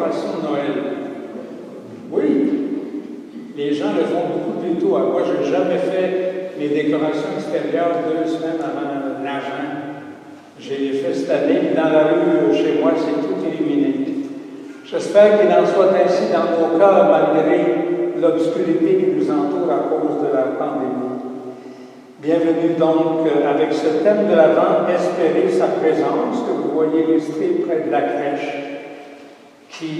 décorations de Noël. Oui, les gens le font beaucoup plus tôt. Moi, je n'ai jamais fait mes décorations extérieures 2 semaines avant l'Avent. J'ai les fait cette année, dans la rue chez moi, c'est tout illuminé. J'espère qu'il en soit ainsi dans nos cœurs, malgré l'obscurité qui nous entoure à cause de la pandémie. Bienvenue donc avec ce thème de l'Avent, espérer sa présence, que vous voyez illustré près de la crèche, qui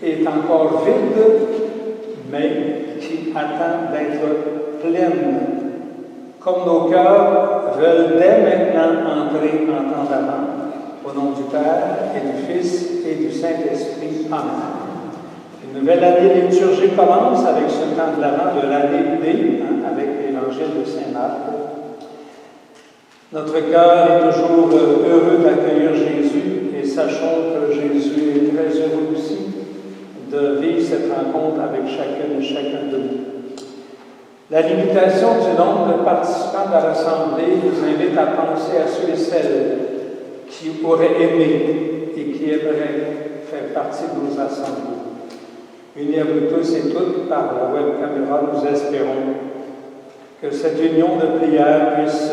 est encore vide, mais qui attend d'être pleine. Comme nos cœurs veulent dès maintenant entrer en temps d'Avent, au nom du Père et du Fils et du Saint-Esprit. Amen. Une nouvelle année liturgique commence avec ce temps de l'Avent de l'année B, avec l'Évangile de Saint-Marc. Notre cœur est toujours heureux d'accueillir Jésus et sachons que Jésus est très heureux aussi de vivre cette rencontre avec chacune et chacun de nous. La limitation du nombre de participants de l'Assemblée nous invite à penser à ceux et celles qui auraient aimé et qui aimeraient faire partie de nos assemblées. Unis à vous tous et toutes par la web caméra, nous espérons que cette union de prière puisse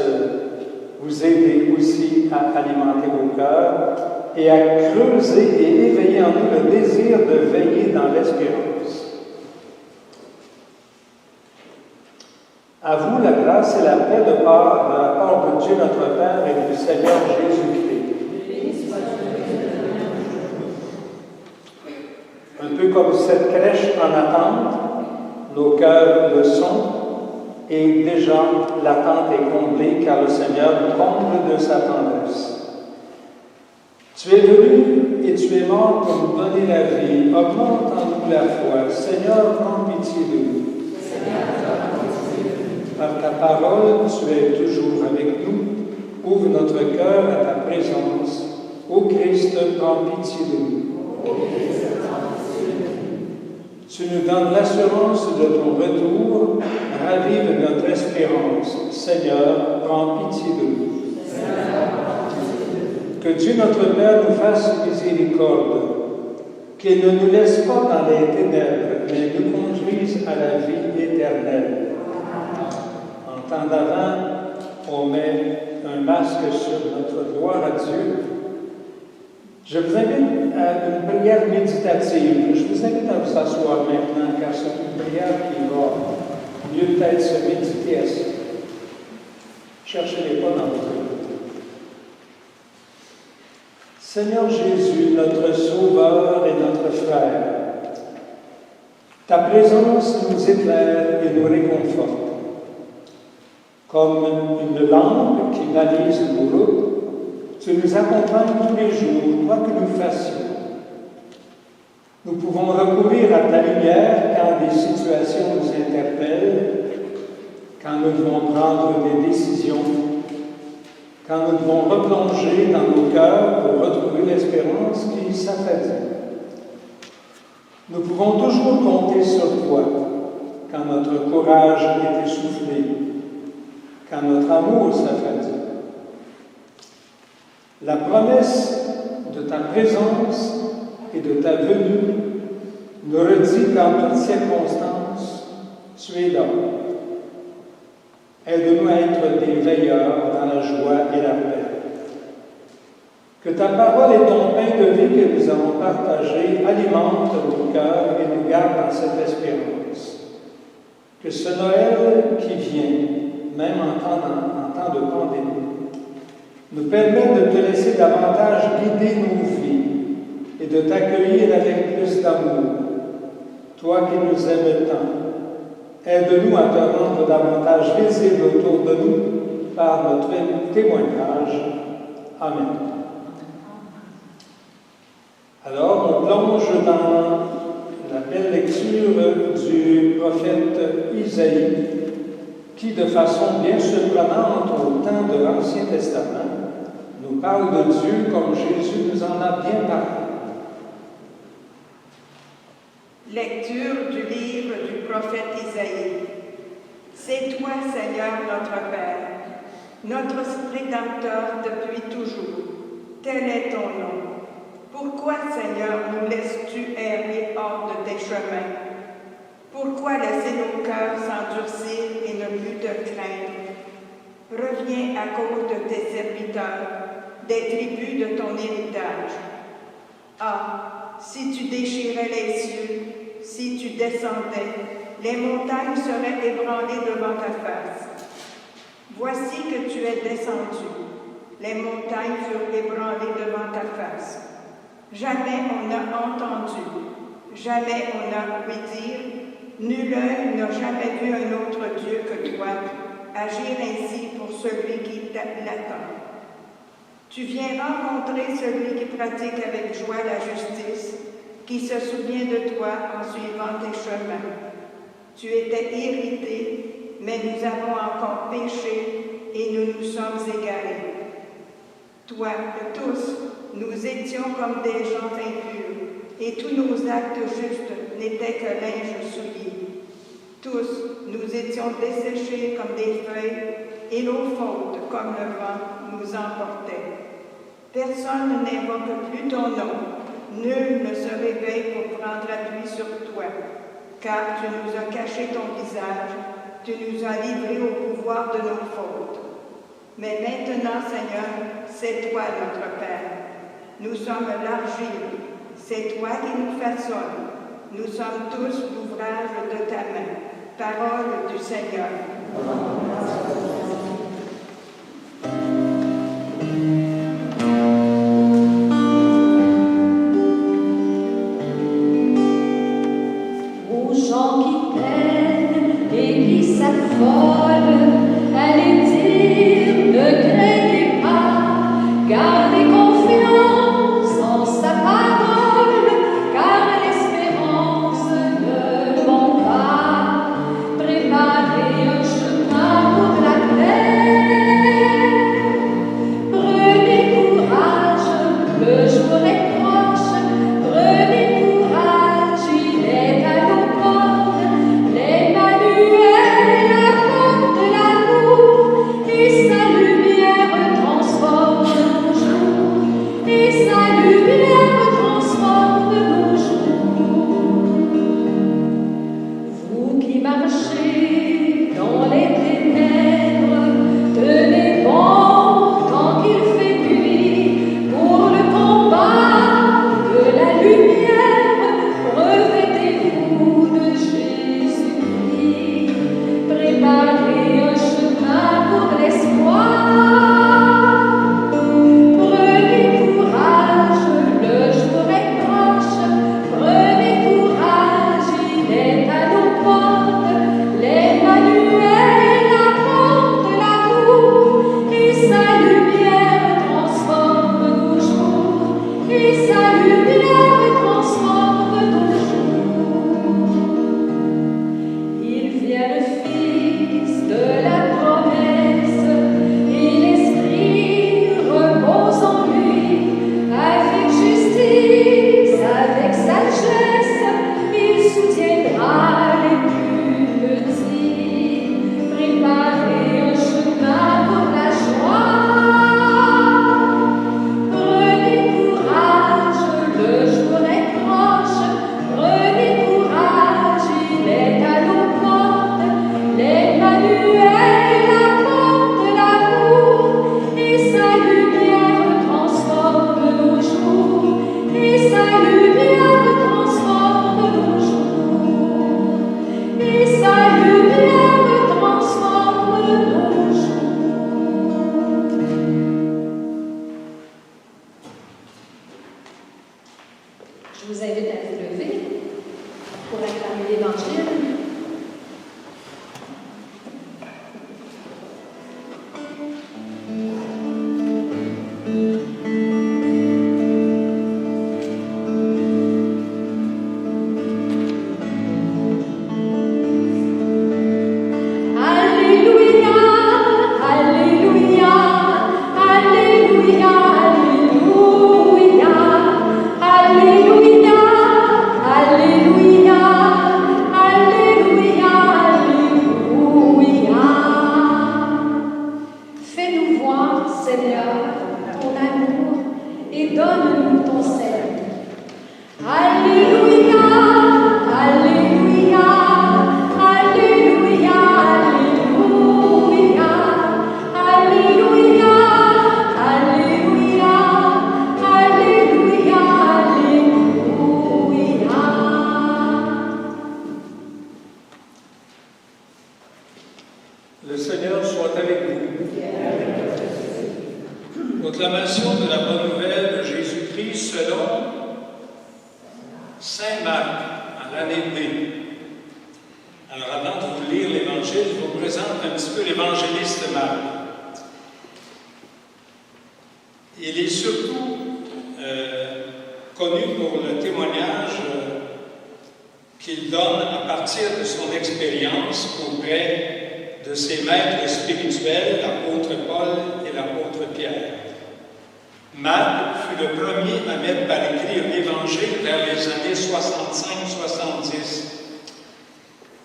vous aider aussi à alimenter vos cœurs et à creuser et éveiller en nous le désir de veiller dans l'espérance. À vous la grâce et la paix de la part de Dieu notre Père et du Seigneur Jésus-Christ. Un peu comme cette crèche en attente, nos cœurs le sont, et déjà l'attente est comblée car le Seigneur nous comble de sa tendresse. Tu es venu et tu es mort pour nous donner la vie. Augmente en nous la foi. Seigneur, prends pitié de nous. Par ta parole, tu es toujours avec nous. Ouvre notre cœur à ta présence. Ô Christ, prends pitié de nous. Tu nous donnes l'assurance de ton retour. Ravive notre espérance. Seigneur, prends pitié de nous. Que Dieu notre Père nous fasse miséricorde. Qu'il ne nous laisse pas dans les ténèbres, mais nous conduise à la vie éternelle. En temps d'Avent, on met un masque sur notre gloire à Dieu. Je vous invite à une prière méditative. Je vous invite à vous asseoir maintenant, car c'est une prière qui va mieux peut-être se méditer à ça. Cherchez-les pas dans votre vie. Seigneur Jésus, notre Sauveur et notre Frère, ta présence nous éclaire et nous réconforte. Comme une lampe qui balise nos routes, tu nous accompagnes tous les jours, quoi que nous fassions. Nous pouvons recourir à ta lumière quand des situations nous interpellent, quand nous devons prendre des décisions, quand nous devons replonger dans nos cœurs pour retrouver l'espérance qui s'affaiblit. Nous pouvons toujours compter sur toi quand notre courage est essoufflé, quand notre amour s'affaiblit. La promesse de ta présence et de ta venue nous redit qu'en toutes circonstances, tu es là. Aide-nous à être des veilleurs dans la joie et la paix. Que ta parole et ton pain de vie que nous avons partagé alimentent nos cœurs et nous gardent dans cette espérance. Que ce Noël qui vient, même en temps de pandémie, nous permette de te laisser davantage guider nos vies et de t'accueillir avec plus d'amour. Toi qui nous aimes tant, aide-nous à te rendre davantage visible autour de nous par notre témoignage. Amen. Alors, on plonge dans la belle lecture du prophète Isaïe, qui, de façon bien surprenante au temps de l'Ancien Testament, nous parle de Dieu comme Jésus nous en a bien parlé. Lecture du livre du prophète Isaïe. C'est toi, Seigneur, notre Père, notre Rédempteur depuis toujours. Tel est ton nom. Pourquoi, Seigneur, nous laisses-tu chemins? Pourquoi laisser nos cœurs s'endurcir et ne plus te craindre? Reviens à cause de tes serviteurs, des tribus de ton héritage. Ah, si tu déchirais les cieux, si tu descendais, les montagnes seraient ébranlées devant ta face. Voici que tu es descendu. Les montagnes furent ébranlées devant ta face. Jamais on n'a entendu, jamais on n'a ouï dire, nul œil n'a jamais vu un autre Dieu que toi, agir ainsi pour celui qui l'attend. Tu viens rencontrer celui qui pratique avec joie la justice, qui se souvient de toi en suivant tes chemins. Tu étais irrité, mais nous avons encore péché et nous nous sommes égarés. Toi, tous, nous étions comme des gens impurs, et tous nos actes justes n'étaient que linge souillé. Tous, nous étions desséchés comme des feuilles, et nos fautes, comme le vent, nous emportaient. Personne n'invoque plus ton nom, nul ne se réveille pour prendre appui sur toi, car tu nous as caché ton visage, tu nous as livrés au pouvoir de nos fautes. Mais maintenant, Seigneur, c'est toi notre Père. Nous sommes l'argile, c'est toi qui nous façonnes. Nous sommes tous l'ouvrage de ta main. Parole du Seigneur. Aux gens qui peinent et qui s'affolent, allez dire ne craignez pas, gardez confiance en sa parole, car l'espérance ne ment pas. Préparez un chemin pour la terre. Prenez courage, le jour est proche. Prenez courage, il est à nos portes. L'Emmanuel apporte l'amour, et sa lumière transforme nos jours. Et sa lumière transforme nos jours. Vous qui marchez dans les ténèbres, tenez bon tant qu'il fait nuit. Pour le combat de la lumière, revêtez-vous de Jésus-Christ. Préparez un chemin pour l'espoir. Prenez courage, le jour est proche. Prenez courage, il est à nos portes. L'Emmanuel apporte l'amour, et sa lumière transforme nos jours. Et sa lumière transforme nos jours. Il vient le Fils de la promesse, et l'Esprit repose en lui. Avec justice, avec sagesse, il soutiendra les plus petits. Préparez un chemin pour la joie. Prenez courage, le jour est proche. Prenez courage, il est à nos portes. L'Emmanuel apporte l'amour, et sa lumière transforme nos jours. Et sa lumière transforme nos jours. Et sa lumière transforme nos jours. Je vous invite à vous lever pour acclamer l'Évangile. Alléluia, Alléluia, Alléluia, Alléluia, Alléluia, Alléluia, Alléluia. Saint Marc, à l'année B. Alors, avant de vous lire l'Évangile, je vous présente un petit peu l'évangéliste Marc. Il est surtout connu pour le témoignage qu'il donne à partir de son expérience auprès de ses maîtres spirituels, l'apôtre Paul et l'apôtre Pierre. Marc fut le premier à mettre par écrit un évangile vers les années 65-70.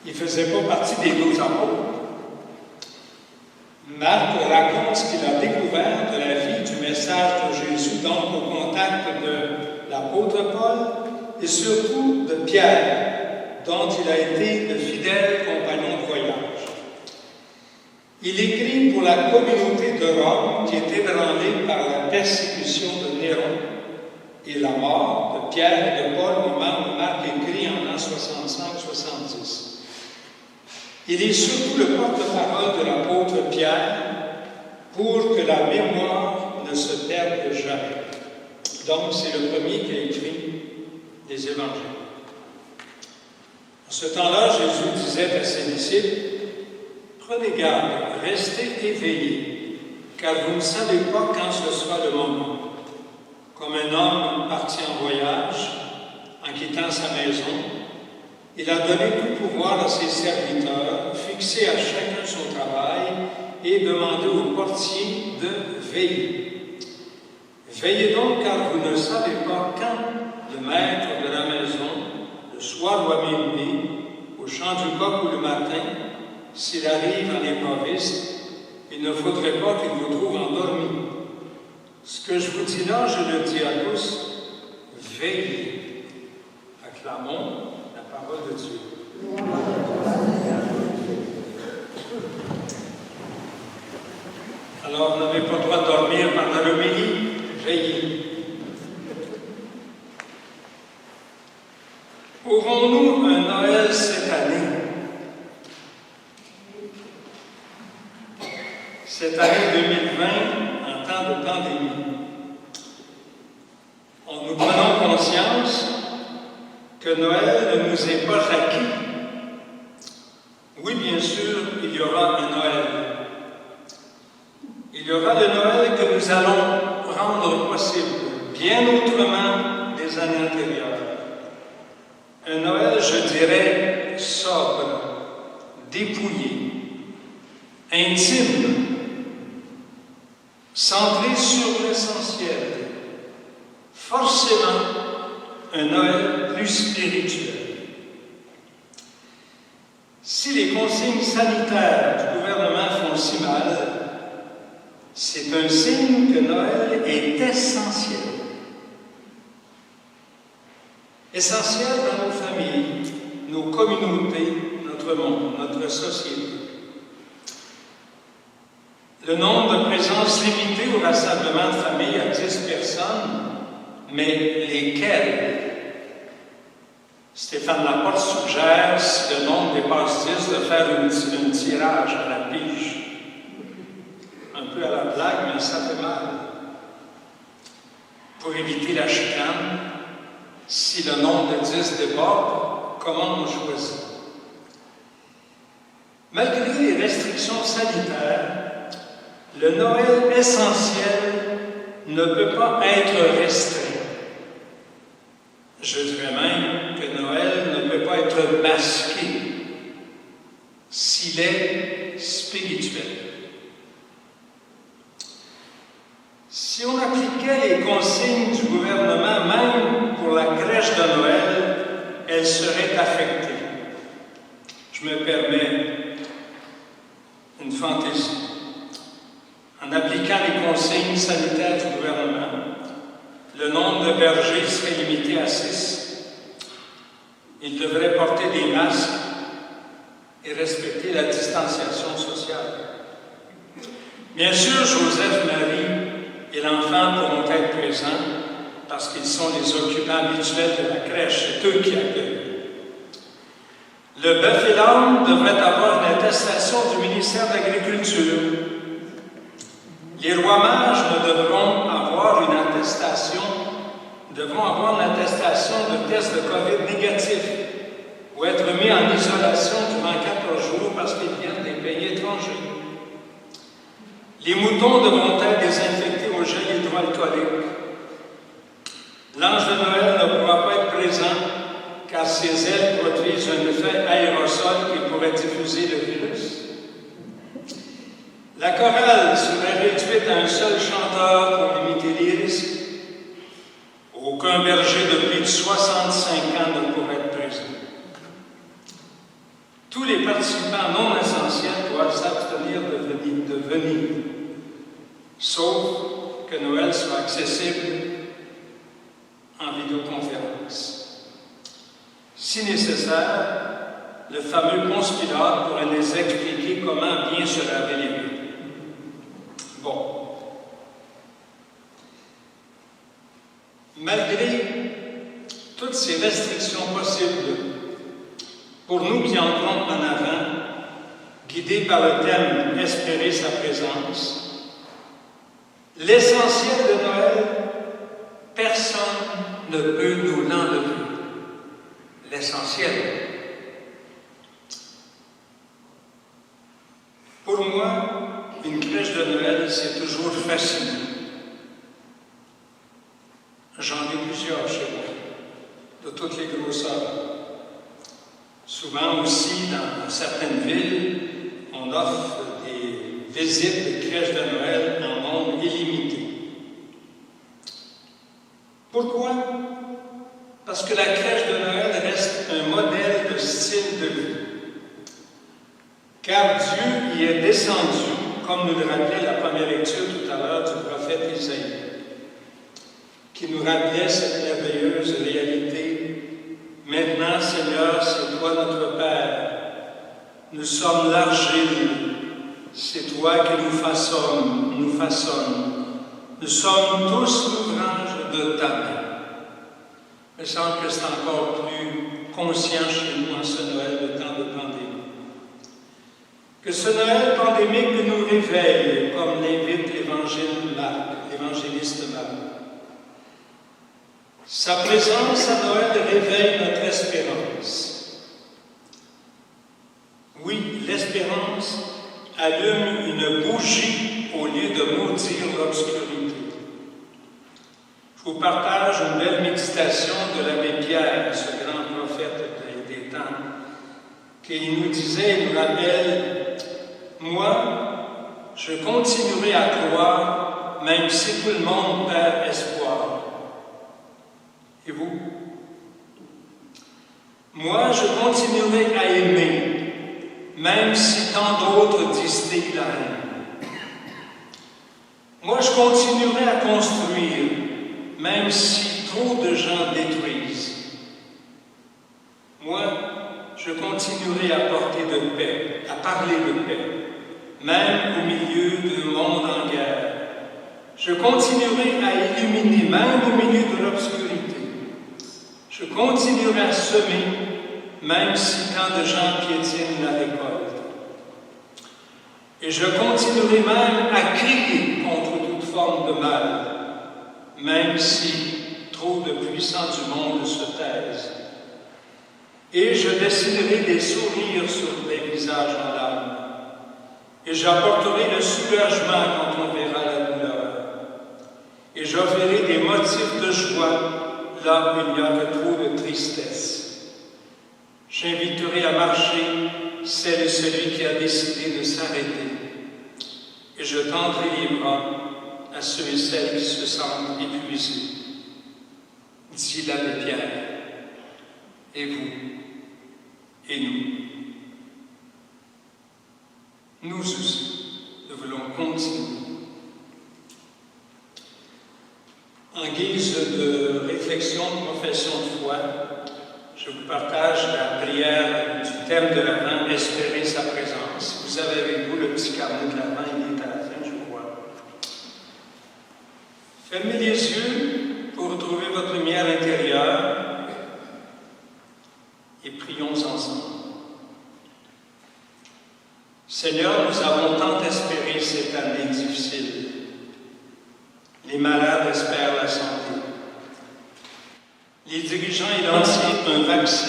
Il ne faisait pas partie des 12 apôtres. Marc raconte ce qu'il a découvert de la vie du message de Jésus, donc au contact de l'apôtre Paul et surtout de Pierre, dont il a été le fidèle compagnon de voyage. Il écrit pour la communauté de Rome qui était ébranlée par la persécution de Néron et la mort de Pierre et de Paul au moment où Marc écrit en l'an 65-70. Il est surtout le porte-parole de l'apôtre Pierre pour que la mémoire ne se perde jamais. Donc, c'est le premier qui a écrit les évangiles. En ce temps-là, Jésus disait à ses disciples, « Prenez garde, restez éveillés, car vous ne savez pas quand ce sera le moment. Comme un homme parti en voyage, en quittant sa maison, il a donné tout pouvoir à ses serviteurs, fixé à chacun son travail et demandé au portier de veiller. Veillez donc, car vous ne savez pas quand le maître de la maison, le soir ou à minuit, au chant du coq ou le matin, s'il arrive en improviste, il ne faudrait pas qu'il vous trouve endormi. Ce que je vous dis là, je le dis à tous, veillez. Acclamons la parole de Dieu. Alors, vous n'avez pas le droit de dormir pendant l'homélie, veillez. Aurons-nous un Noël cette année? Cette année 2020, en temps de pandémie, nous prenons conscience que Noël ne nous est pas acquis. Oui, bien sûr, il y aura un Noël. Il y aura le Noël que nous allons rendre possible, bien autrement des années antérieures. Un Noël, je dirais, sobre, dépouillé, intime, centré sur l'essentiel. Forcément, un Noël plus spirituel. Si les consignes sanitaires du gouvernement font si mal, c'est un signe que Noël est essentiel. Essentiel dans nos familles, nos communautés, notre monde, notre société. Le nombre de présences limitées au rassemblement de famille à 10 personnes, mais lesquelles? Stéphane Laporte suggère, si le nombre dépasse 10, de faire un tirage à la pige. Un peu à la blague, mais ça fait mal. Pour éviter la chicane, si le nombre de 10 déborde, comment on choisit? Malgré les restrictions sanitaires, le Noël essentiel ne peut pas être restreint. Je dirais même que Noël ne peut pas être masqué s'il est spirituel. Si on appliquait les consignes du gouvernement, même pour la crèche de Noël, elle serait affectée. Je me permets une fantaisie. En appliquant les consignes sanitaires du gouvernement, le nombre de bergers serait limité à 6. Ils devraient porter des masques et respecter la distanciation sociale. Bien sûr, Joseph, Marie et l'enfant pourront être présents parce qu'ils sont les occupants habituels de la crèche, c'est eux qui accueillent. Le bœuf et l'âne devraient avoir une attestation du ministère de l'Agriculture. Les rois mages ne devront avoir une attestation devront avoir une attestation de test de COVID négatif ou être mis en isolation durant 14 jours parce qu'ils viennent des pays étrangers. Les moutons devront être désinfectés au gel hydroalcoolique. L'ange de Noël ne pourra pas être présent car ses ailes produisent un effet aérosol qui pourrait diffuser le virus. La chorale serait réduite à un seul chanteur pour limiter les risques. Aucun berger de plus de 65 ans ne pourrait être présent. Tous les participants non essentiels doivent s'abstenir de venir, sauf que Noël soit accessible en vidéoconférence. Si nécessaire, le fameux conspirateur pourrait nous expliquer comment bien se laver les mains. Bon. Malgré toutes ces restrictions possibles, pour nous qui entrons en avant, guidés par le thème « Espérer sa présence », l'essentiel de Noël, personne ne peut nous l'enlever. L'essentiel. Pour moi, une crèche de Noël, c'est toujours fascinant. J'en ai plusieurs chez moi, de toutes les grosseurs. Souvent aussi, dans certaines villes, on offre des visites de crèches de Noël en nombre illimité. Pourquoi? Parce que la crèche de Noël reste un modèle de style de vie. Car Dieu y est descendu, comme nous le rappelait la première lecture tout à l'heure du prophète Isaïe, qui nous rappelait cette merveilleuse réalité. Maintenant, Seigneur, c'est toi notre Père. Nous sommes l'argile. C'est toi qui nous façonnes. Nous sommes tous l'ouvrage de ta main. Il me semble que c'est encore plus conscient chez nous en ce Noël de temps de pandémie. Que ce Noël pandémique nous réveille, comme l'invite l'évangéliste Marc. Sa présence à Noël réveille notre espérance. Oui, l'espérance allume une bougie au lieu de maudire l'obscurité. Je vous partage une belle méditation de l'abbé Pierre, ce grand prophète des temps, qui nous disait, il nous rappelle, « Moi, je continuerai à croire, même si tout le monde perd espoir. » Et vous? Moi, je continuerai à aimer, même si tant d'autres distillent la haine. Moi, je continuerai à construire, même si trop de gens détruisent. Moi, je continuerai à porter de paix, à parler de paix, même au milieu d'un monde en guerre. Je continuerai à illuminer, même au milieu de l'obscurité. Je continuerai à semer, même si tant de gens piétinent la récolte. Et je continuerai même à crier contre toute forme de mal, même si trop de puissants du monde se taisent. Et je dessinerai des sourires sur des visages en larmes. Et j'apporterai le soulagement quand on verra la douleur. Et j'offrirai des motifs de joie là où il n'y a que trop de tristesse. J'inviterai à marcher celle et celui qui a décidé de s'arrêter. Et je tendrai les bras à ceux et celles qui se sentent épuisés. Dit l'abbé Pierre. Et vous, et nous aussi, nous voulons continuer. En guise de réflexion, de profession de foi, je vous partage la prière du thème de l'Avent, espérer sa présence. Vous avez avec vous le petit carnet de l'Avent, il est à la fin, je crois. Fermez les yeux pour retrouver votre lumière intérieure et prions ensemble. Seigneur, nous avons tant espéré cette année difficile. Les malades espèrent la santé. les dirigeants aient lancé un vaccin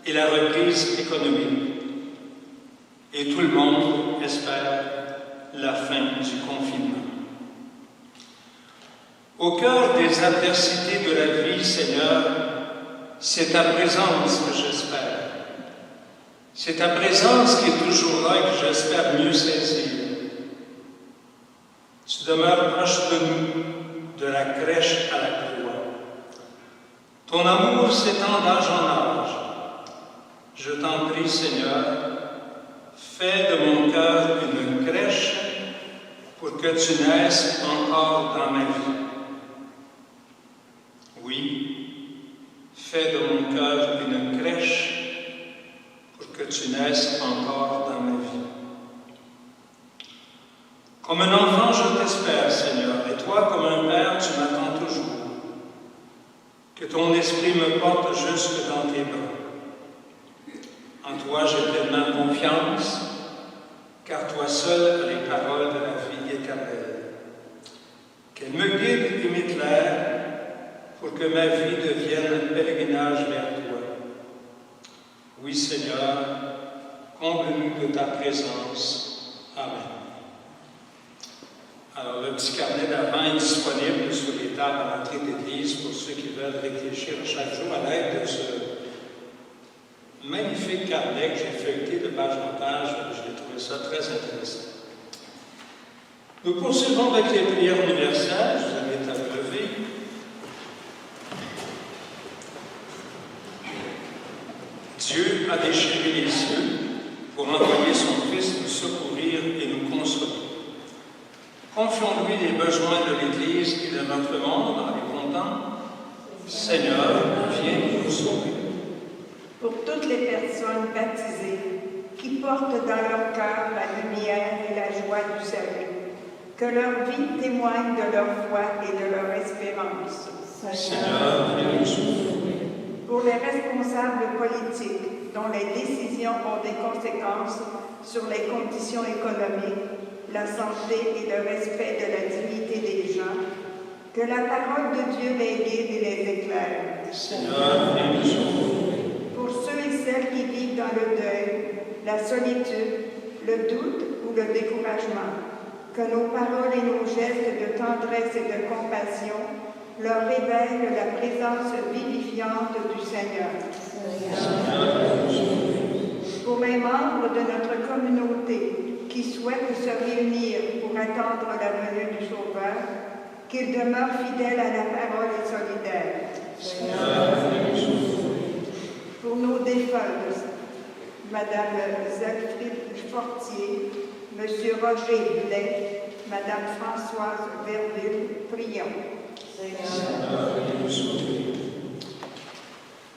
et la reprise économique. Et tout le monde espère la fin du confinement. Au cœur des adversités de la vie, Seigneur, c'est ta présence que j'espère. C'est ta présence qui est toujours là et que j'espère mieux saisir. Tu demeures proche de nous, de la crèche à la croix. Ton amour s'étend d'âge en âge. Je t'en prie, Seigneur, fais de mon cœur une crèche pour que tu naisses encore dans ma vie. Oui, fais de mon cœur une crèche pour que tu naisses encore dans ma vie. Comme un enfant, je t'espère, Seigneur, et toi, comme un père, tu m'attends toujours. Que ton esprit me porte jusque dans tes bras. En toi, j'ai pleinement confiance, car toi seul as les paroles de la vie éternelle. Qu'elle me guide et m'éclaire pour que ma vie devienne un pèlerinage vers toi. Oui, Seigneur, comble-nous de ta présence. Amen. Alors, le petit carnet d'avant est disponible sur les tables à l'entrée d'église pour ceux qui veulent réfléchir chaque jour à l'aide de ce magnifique carnet que j'ai feuilleté de page en page. J'ai trouvé ça très intéressant. Nous poursuivons avec les prières universelles. Je vous invite à vous lever. Dieu a déchiré les cieux pour envoyer son Fils nous secourir et nous consoler. Confions-lui les besoins de l'Église et de notre monde en répondant « Seigneur, viens nous sauver ». Pour toutes les personnes baptisées qui portent dans leur cœur la lumière et la joie du salut, que leur vie témoigne de leur foi et de leur espérance. Seigneur, viens nous sauver. Pour les responsables politiques dont les décisions ont des conséquences sur les conditions économiques, la santé et le respect de la dignité des gens, que la parole de Dieu les guide et les éclaire. Seigneur, viens nous sauver. Pour ceux et celles qui vivent dans le deuil, la solitude, le doute ou le découragement, que nos paroles et nos gestes de tendresse et de compassion leur révèlent la présence vivifiante du Seigneur. Pour les membres de notre communauté qui souhaitent se réunir pour attendre la venue du Sauveur, qu'ils demeurent fidèles à la parole et solidaires. Pour nos défunts, Madame Zelfried Fortier, Monsieur Roger Blais, Madame Françoise Verville, prions.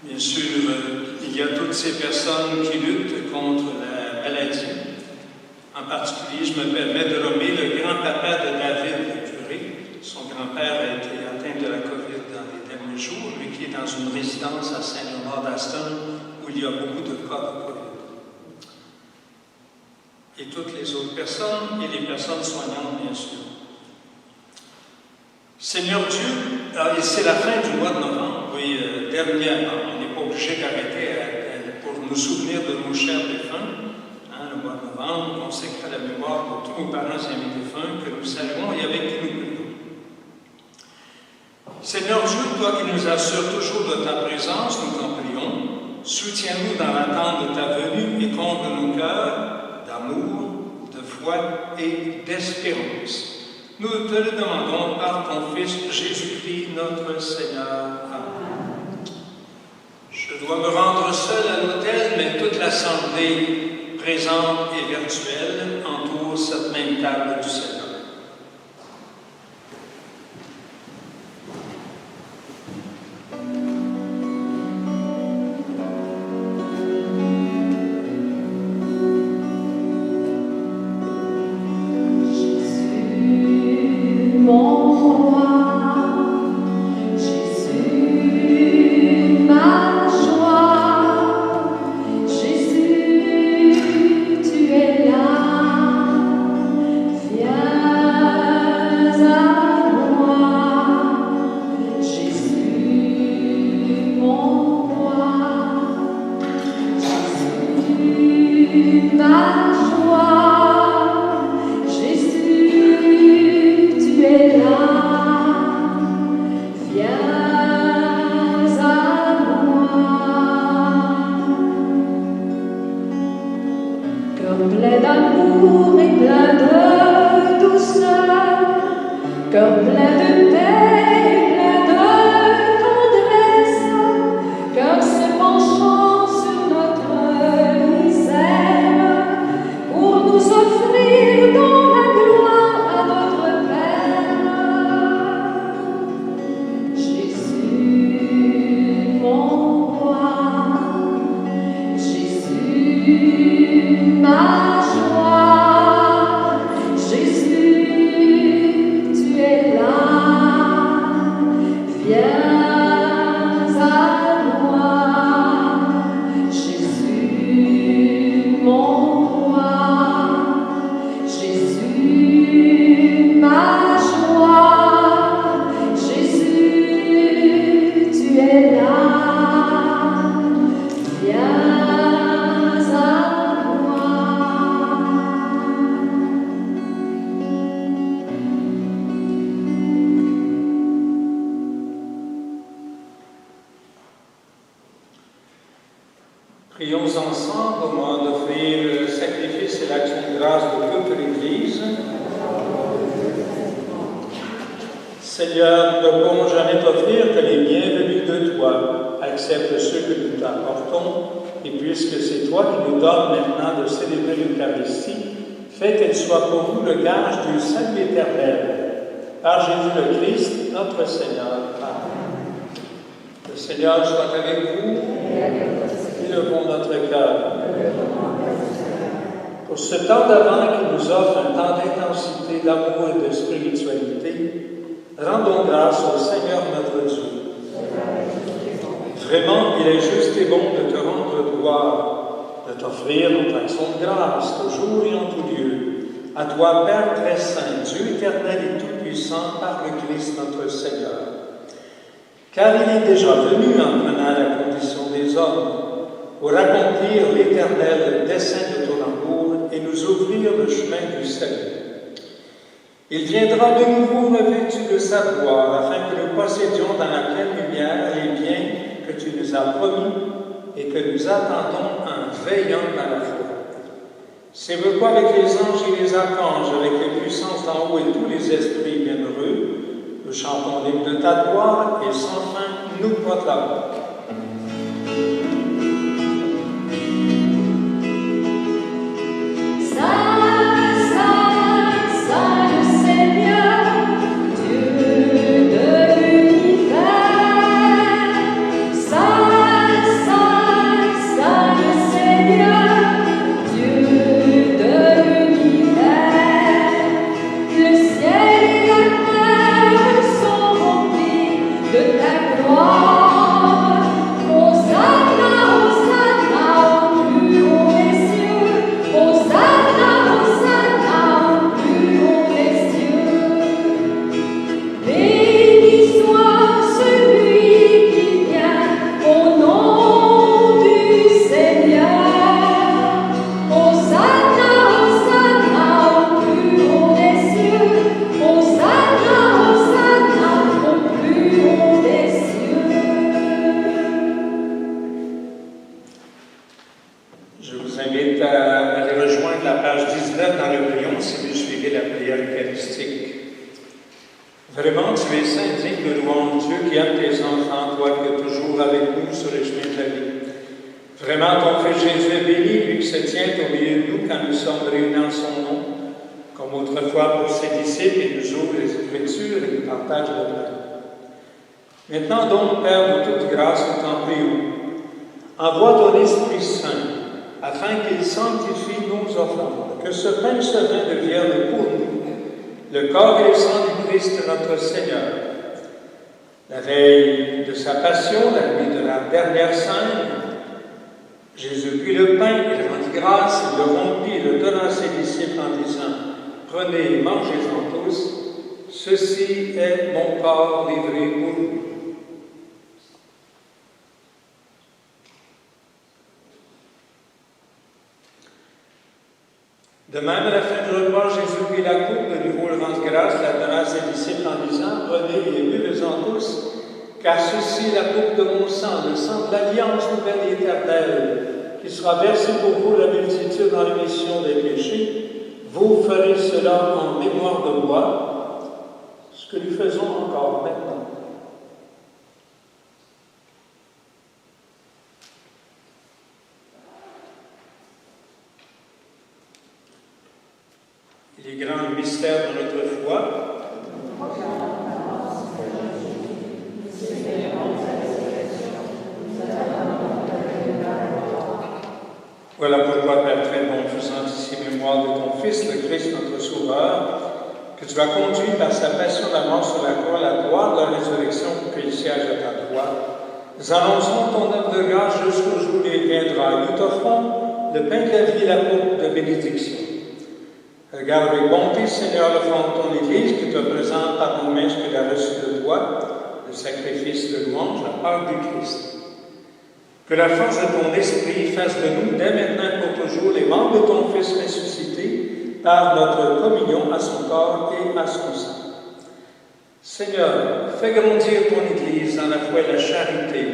Bien sûr, il y a toutes ces personnes qui luttent contre la maladie. En particulier, je me permets de nommer le grand-papa de David, le curé. Son grand-père a été atteint de la COVID dans les derniers jours, lui qui est dans une résidence à Saint-Léonard-d'Aston, où il y a beaucoup de cas de COVID. Et toutes les autres personnes, et les personnes soignantes, bien sûr. Seigneur Dieu, et c'est la fin du mois de novembre, oui, dernièrement, on n'est pas obligé d'arrêter pour nous souvenir de nos chers défunts. Le mois de novembre, consacré à la mémoire de tous nos parents et amis défunts que nous saluons et avec qui nous prions. Seigneur Dieu, toi qui nous assures toujours de ta présence, nous t'en prions, soutiens-nous dans l'attente de ta venue et comble nos cœurs d'amour, de foi et d'espérance. Nous te le demandons par ton Fils Jésus-Christ, notre Seigneur. Amen. Je dois me rendre seul à l'autel, mais toute l'assemblée présente et virtuelle entoure cette même table du Seigneur. Yeah. ma joie, Jésus, tu es là, viens à moi. Cœur plein d'amour et plein de douceur, cœur plein de paix et plein de tendresse, cœur se penchant sur notre misère, pour nous offrir dans la gloire à notre Père. Jésus, mon roi, Jésus, ma joie, Jésus, tu es là, viens à moi. Jésus, mon roi, Jésus, ma joie, Jésus, tu es là, viens à moi. Prions ensemble au moment d'offrir le sacrifice et l'action de grâce de toute l'Église. Seigneur, nous ne pourrons jamais t'offrir que les bienvenus de toi. Accepte ceux que nous t'apportons, et puisque c'est toi qui nous donnes maintenant de célébrer l'Eucharistie, fais qu'elle soit pour nous le gage du salut éternel. Par Jésus le Christ, notre Seigneur. Amen. Le Seigneur soit avec vous. Élevons notre cœur. Pour ce temps d'avant qui nous offre un temps d'intensité, d'amour et de spiritualité, rendons grâce au Seigneur notre Dieu. Vraiment, il est juste et bon de te rendre gloire, de t'offrir notre action de grâce, toujours et en tout lieu. À toi, Père très saint, Dieu éternel et tout-puissant, par le Christ notre Seigneur. Car il est déjà venu en prenant la condition des hommes, pour accomplir l'éternel dessein de ton amour et nous ouvrir le chemin du salut. Il viendra de nouveau revêtu de sa gloire, afin que nous possédions dans la pleine lumière les biens que tu nous as promis et que nous attendons en veillant dans la foi. C'est pourquoi avec les anges et les archanges, avec les puissances d'en haut et tous les esprits bienheureux, nous chantons l'hymne de ta gloire et sans fin nous proclamons. Vraiment, tu es saint, digne de louange, Dieu qui aime tes enfants, toi qui es toujours avec nous sur le chemin de la vie. Vraiment, ton Fils Jésus est béni, lui qui se tient au milieu de nous quand nous sommes réunis en son nom, comme autrefois pour ses disciples, et nous ouvre les Écritures et nous partage le pain. Maintenant donc, Père de toute grâce, nous t'en prions. Envoie ton Esprit Saint, afin qu'il sanctifie nos offrandes, que ce pain et ce vin deviennent pour nous le corps et le sang du Christ notre Seigneur. La veille de sa passion, la nuit de la dernière scène, Jésus prit le pain, il rendit grâce, il le rompit et le donna à ses disciples en disant « Prenez et mangez-en tous, ceci est mon corps livré pour vous. » De même, à la fin du repas, Jésus prit la coupe, de nouveau le rendre grâce, la donna à ses disciples en disant, prenez et buvez-en tous, car ceci est la coupe de mon sang, le sang de l'alliance nouvelle et éternelle, qui sera versé pour vous la multitude dans l'émission des péchés. Vous ferez cela en mémoire de moi, ce que nous faisons encore maintenant. Il est grand le mystère de notre foi. Voilà pourquoi, Père très bon, faisant ici mémoire de ton Fils, le Christ, notre Sauveur, que tu as conduit par sa passion, la mort sur la croix, la gloire de la résurrection pour qu'il siège à ta droite. Nous annonçons ton œuvre de grâce jusqu'au jour où il viendra. Nous t'offrons le pain de la vie et la coupe de bénédiction. Regarde avec bonté, Seigneur, le fond de ton Église, qui te présente par nos mains ce qu'il a reçu de toi, le sacrifice de louange, la part du Christ. Que la force de ton esprit fasse de nous, dès maintenant et pour toujours, les membres de ton Fils ressuscité, par notre communion à son corps et à son sang. Seigneur, fais grandir ton Église dans la foi et la charité,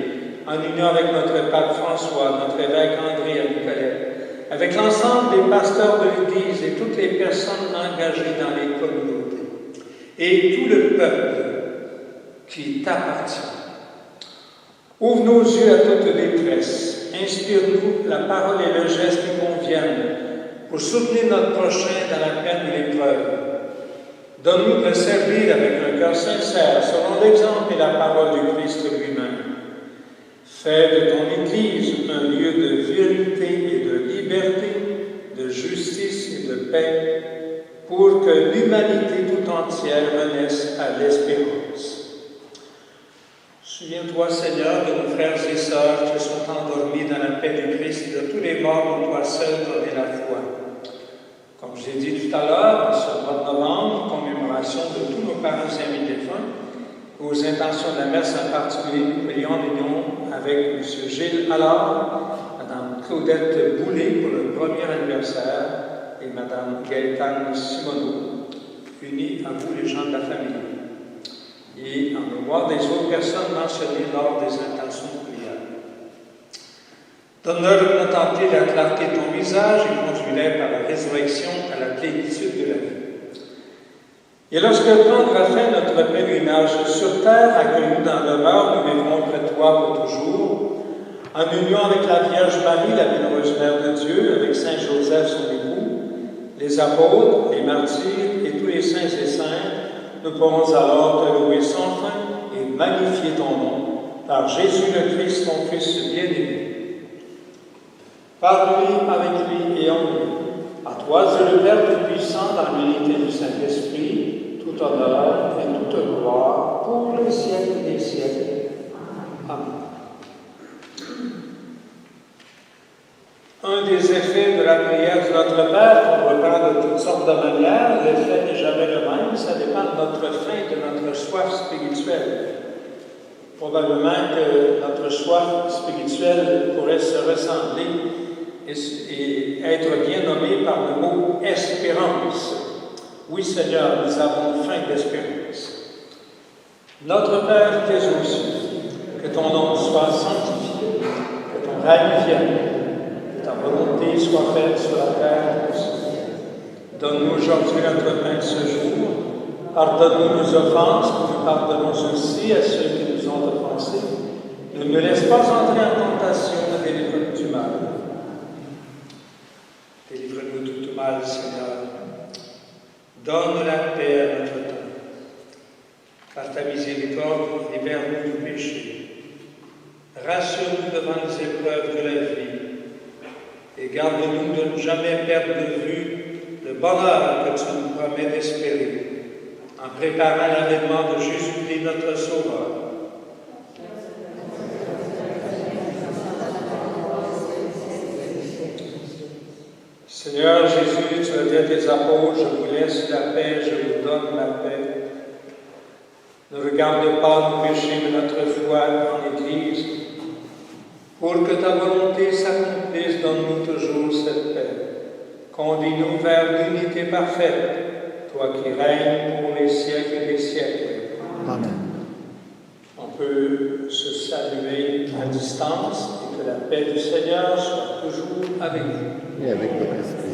en union avec notre Pape François, notre évêque André à Nicolet, avec l'ensemble des pasteurs de l'Église et toutes les personnes engagées dans les communautés, et tout le peuple qui t'appartient. Ouvre nos yeux à toute détresse, inspire-nous la parole et le geste qui conviennent pour soutenir notre prochain dans la peine et l'épreuve. Donne-nous de le servir avec un cœur sincère, selon l'exemple et la parole du Christ lui-même. Fais de ton Église un lieu de vérité et de liberté, de justice et de paix, pour que l'humanité tout entière renaisse à l'espérance. Souviens-toi, Seigneur, de nos frères et sœurs qui sont endormis dans la paix du Christ et de tous les morts dont toi seul connais la foi. Comme je l'ai dit tout à l'heure, ce mois de novembre, commémoration de tous nos parents et amis défunts, aux intentions de la messe en particulier, nous prions en union avec M. Gilles Allard, Mme Claudette Boulay pour le premier anniversaire et Mme Gaëtane Simoneau, unis à vous les gens de la famille, et en mémoire des autres personnes mentionnées lors des intentions de prière. Donne-leur de contempler la clarté de ton visage et conduis-les par la résurrection à la plénitude de la vie. Et lorsque prendra fin notre pèlerinage sur terre, accueillis dans l'honneur, nous vivrons près de toi pour toujours, en union avec la Vierge Marie, la bienheureuse Mère de Dieu, avec Saint Joseph, son époux, les apôtres, les martyrs et tous les saints et saintes. Nous pourrons alors te louer sans fin et magnifier ton nom, par Jésus le Christ, ton Fils bien-aimé. Par lui, avec lui et en lui, à toi, Dieu le Père Tout-Puissant, dans l'unité du Saint-Esprit, tout honneur et toute gloire pour le siècle des siècles. Amen. Un des effets de la prière de notre Père, qu'on reprend de toutes sortes de manières, l'effet n'est jamais le même, ça dépend de notre faim, de notre soif spirituelle. Probablement que notre soif spirituelle pourrait se ressembler et être bien nommée par le mot espérance. Oui, Seigneur, nous avons faim d'espérance. Notre Père qui es aux cieux, que ton nom soit sanctifié, que ton règne vienne, que ta volonté soit faite sur la terre aussi. Donne-nous aujourd'hui notre pain de ce jour. Pardonne-nous nos offenses, que nous pardonnons aussi à ceux qui nous ont offensés. Ne me laisse pas entrer en tentation, mais délivre-nous du mal. Délivre-nous de tout mal, Seigneur. Donne la paix à notre temps. Par ta miséricorde, libère-nous du péché. Rassure-nous devant les épreuves de la vie. Et garde-nous de ne jamais perdre de vue le bonheur que tu nous promets d'espérer, en préparant l'avènement de Jésus-Christ, notre Sauveur. Seigneur Jésus, tu as dit à tes apôtres, je vous laisse la paix, je vous donne la paix. Ne regarde pas nos péchés, mais notre foi en l'Église. Pour que ta volonté s'accomplisse, donne-nous toujours cette paix. Conduis-nous vers l'unité parfaite, toi qui règnes pour les siècles des siècles. Amen. On peut se saluer à distance et que la paix du Seigneur soit toujours avec vous. Et avec votre esprit.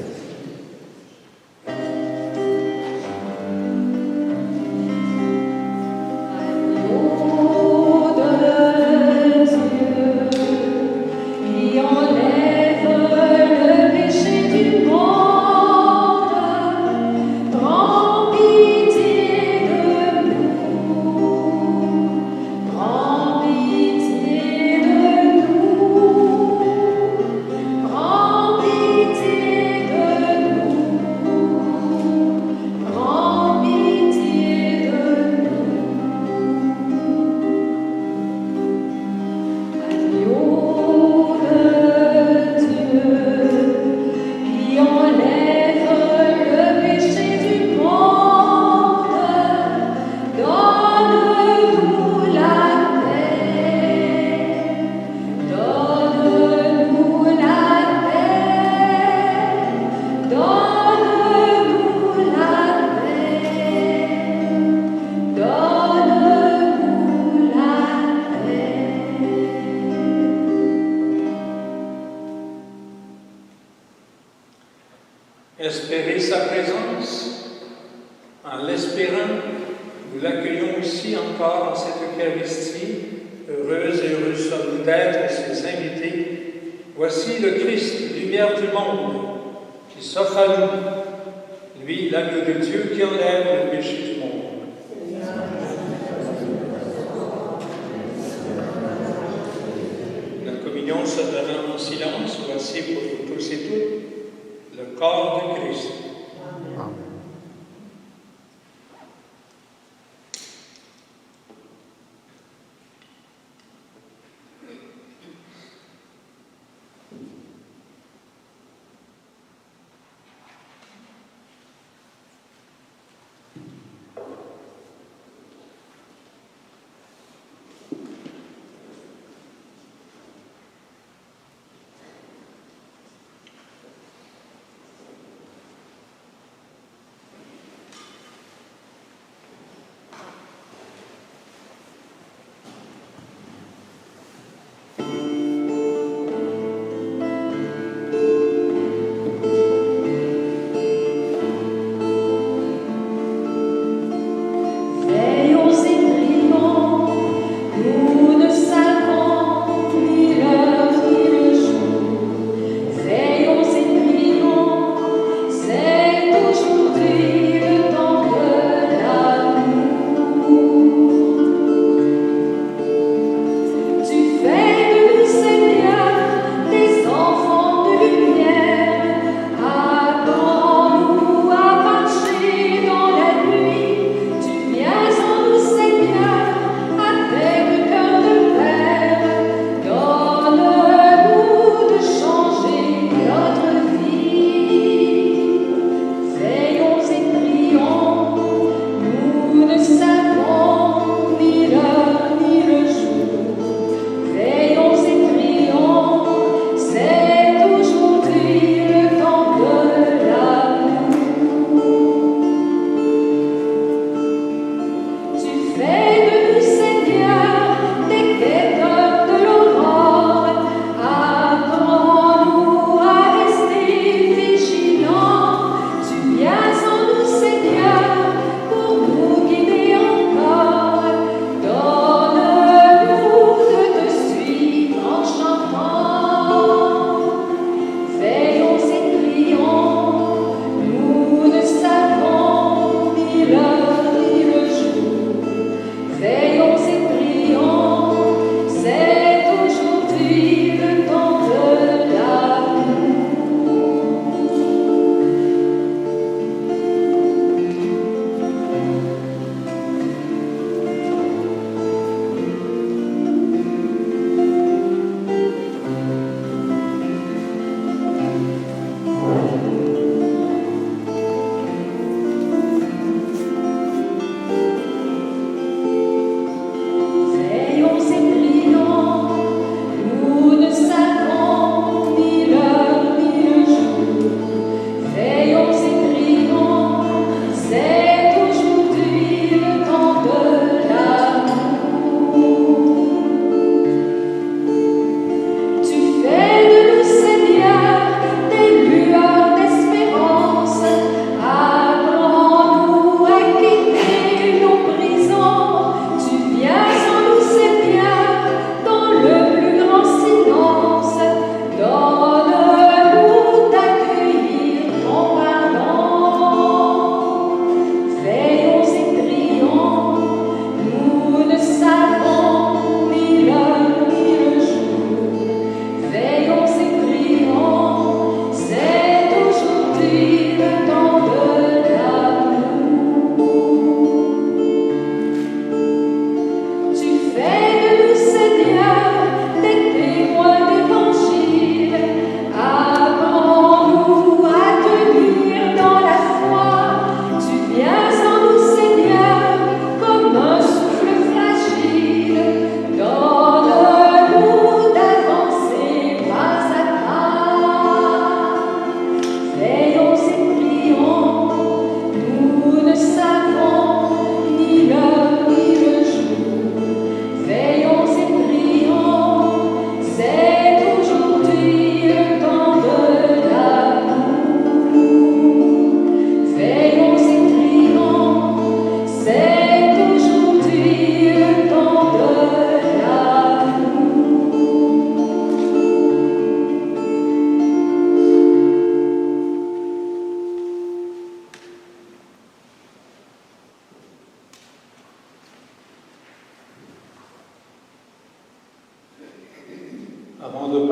Espérez sa présence. En l'espérant, nous l'accueillons ici encore en cette Eucharistie. Heureuse et heureuse sommes-nous d'être ses invités. Voici le Christ, lumière du monde, qui s'offre à nous. Lui, l'agneau de Dieu qui enlève le péché du monde. La communion se donnant en silence, voici pour vous tous et toutes le corps de Christ. Amen.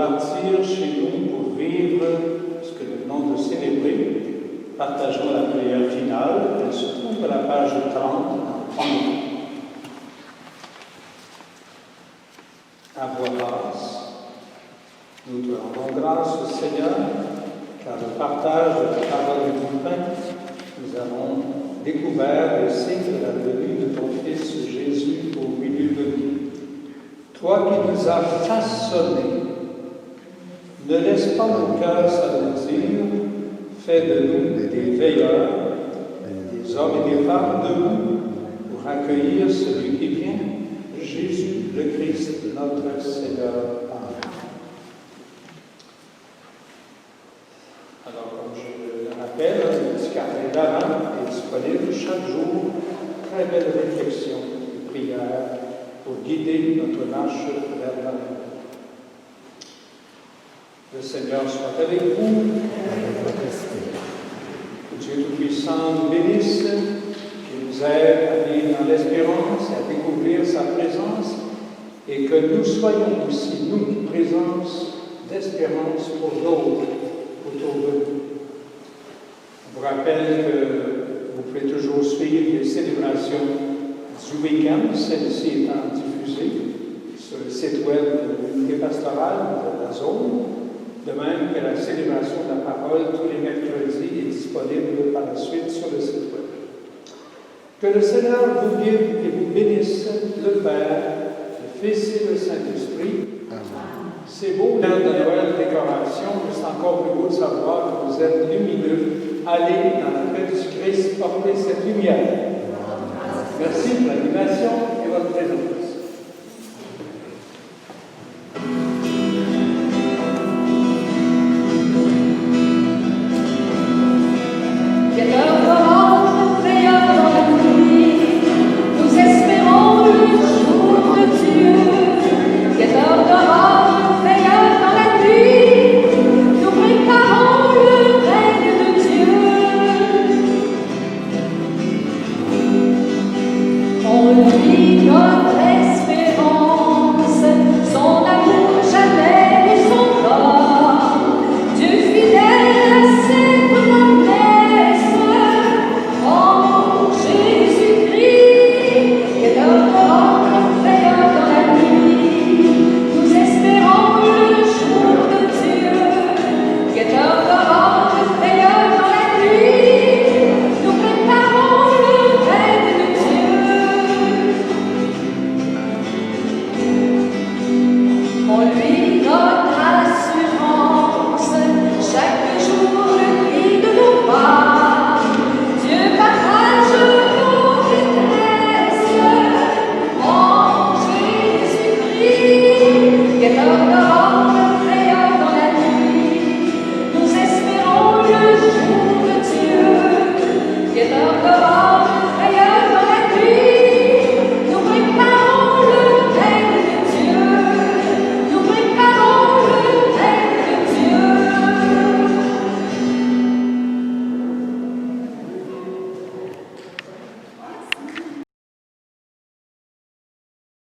repartir chez nous pour vivre ce que nous venons de célébrer. Partageons la prière finale. Elle se trouve à la page 30 en premier. À voix basse, nous te rendons grâce au Seigneur, car le partage de la parole du pain, nous avons découvert le signe de la venue de ton Fils Jésus au milieu de nous. Toi qui nous as façonnés, ne laisse pas nos cœurs s'alourdir, fais de nous des veilleurs, des hommes et des femmes debout pour accueillir celui qui vient, Jésus le Christ, notre Seigneur. Amen. Alors, comme je le rappelle, le petit carnet d'avant est disponible chaque jour. Très belle réflexion et prière pour guider notre marche vers l'avenir. Le Seigneur soit avec vous. Que Dieu Tout-Puissant nous bénisse, qu'il nous aide à vivre dans l'espérance et à découvrir sa présence, et que nous soyons aussi, nous, une présence d'espérance pour d'autres autour de nous. Je vous rappelle que vous pouvez toujours suivre les célébrations du week-end, celle-ci étant diffusée sur le site web de l'unité pastorale de la zone, de même que la célébration de la parole tous les mercredis est disponible par la suite sur le site web. Que le Seigneur vous guide et vous bénisse, le Père, le Fils et le Saint-Esprit. C'est beau, l'heure de Noël, décoration, mais c'est encore plus beau de savoir que vous êtes lumineux. Allez dans la paix du Christ, portez cette lumière. Merci pour l'animation et votre présence.